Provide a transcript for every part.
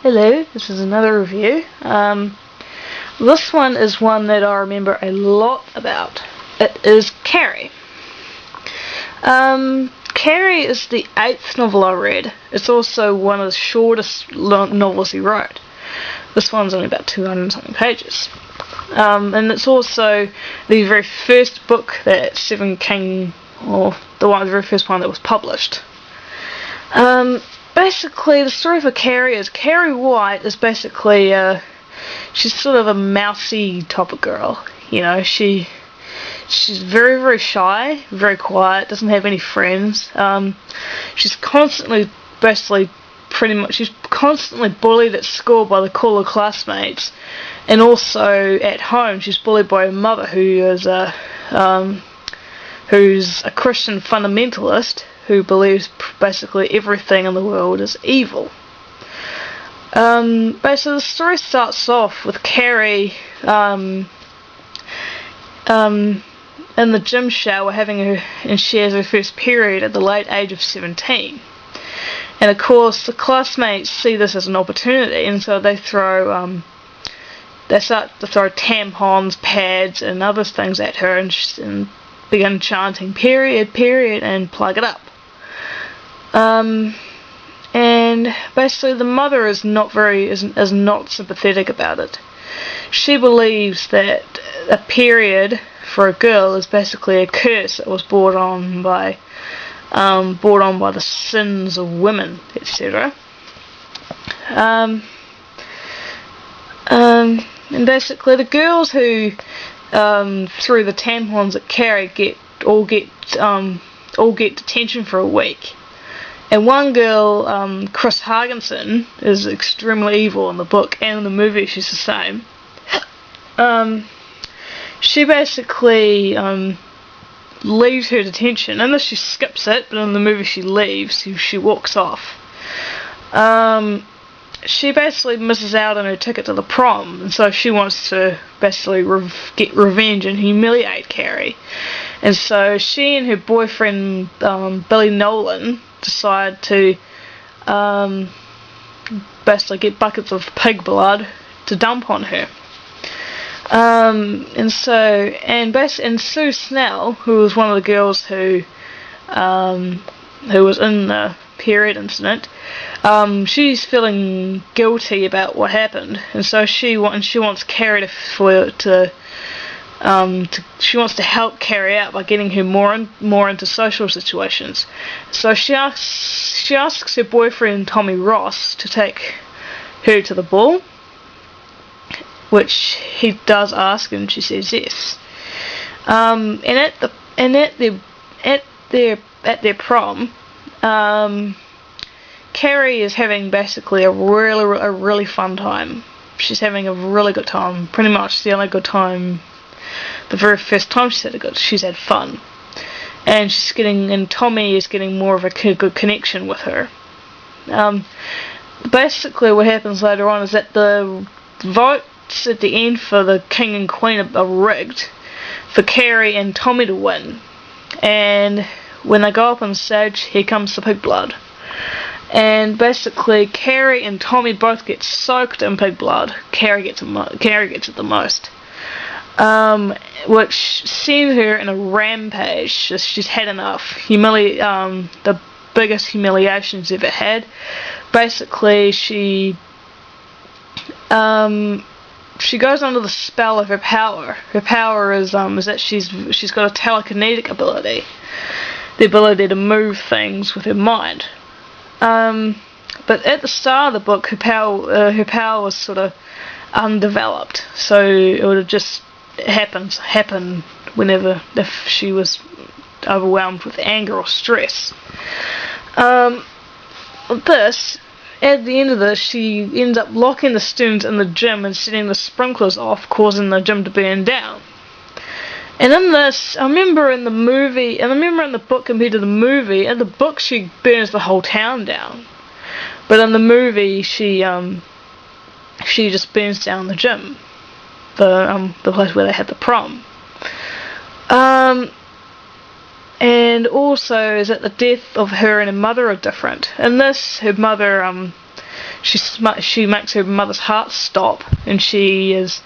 Hello, this is another review. This one is one that I remember a lot about. It is Carrie. Carrie is the 8th novel I read. It's also one of the shortest novels he wrote. This one's only about 200 something pages. And it's also the very first book that Stephen King, or the very first one that was published. Basically, the story for Carrie is Carrie White is basically, she's sort of a mousy type of girl. You know, she's very, very shy, very quiet, doesn't have any friends. She's constantly, she's constantly bullied at school by the cooler classmates, and also at home she's bullied by her mother, who's a Christian fundamentalist who believes basically everything in the world is evil. Basically, the story starts off with Carrie in the gym shower and she has her first period at the late age of 17. And of course, the classmates see this as an opportunity, and so they start to throw tampons, pads, and other things at her, and begin chanting period, period, and plug it up. And basically the mother is not sympathetic about it. She believes that a period for a girl is basically a curse that was brought on by the sins of women, etc. And basically the girls who threw the tampons at Carrie all get detention for a week. And one girl, Chris Hargensen, is extremely evil in the book, and in the movie she's the same. She basically leaves her detention. In this she skips it, but in the movie she leaves. She walks off. She basically misses out on her ticket to the prom, and so she wants to basically get revenge and humiliate Carrie. And so she and her boyfriend, Billy Nolan, decide to basically get buckets of pig blood to dump on her. And Sue Snell, who was one of the girls who was in the period incident, she's feeling guilty about what happened, and so she wants Carrie she wants to help Carrie out by getting her more into social situations. So she asks her boyfriend Tommy Ross to take her to the ball, which he does ask, and she says yes. And at their prom, Carrie is having basically a really fun time. She's having a really good time. Pretty much the only good time. The very first time she's had fun, and Tommy is getting more of a good connection with her. Basically, what happens later on is that the votes at the end for the king and queen are rigged for Carrie and Tommy to win. And when they go up on stage, here comes the pig blood. And basically, Carrie and Tommy both get soaked in pig blood. Carrie gets it the most. Which sends her in a rampage. She's had enough. The biggest humiliation she's ever had. Basically, she goes under the spell of her power. Her power is that she's got a telekinetic ability, the ability to move things with her mind. But at the start of the book, her power was sort of undeveloped, so it would have just happen whenever if she was overwhelmed with anger or stress. At the end of this, she ends up locking the students in the gym and setting the sprinklers off, causing the gym to burn down. And in this, I remember in the book compared to the movie, in the book she burns the whole town down, but in the movie she just burns down the gym. The place where they had the prom. And also is that the death of her and her mother are different. In this, her mother she makes her mother's heart stop, and she is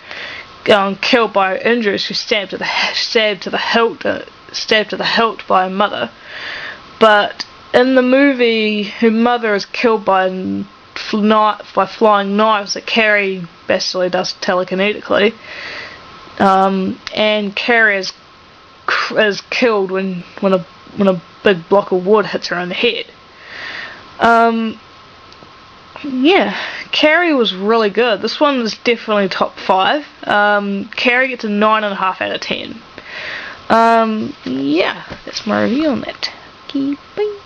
killed by her injuries. She's stabbed to the hilt by her mother. But in the movie, her mother is killed by flying knives that Carrie basically does telekinetically, and Carrie is killed when a big block of wood hits her on the head. Yeah, Carrie was really good. This one is definitely top 5. Carrie gets a 9.5 out of 10. Yeah, that's my review on that. Okay, bye.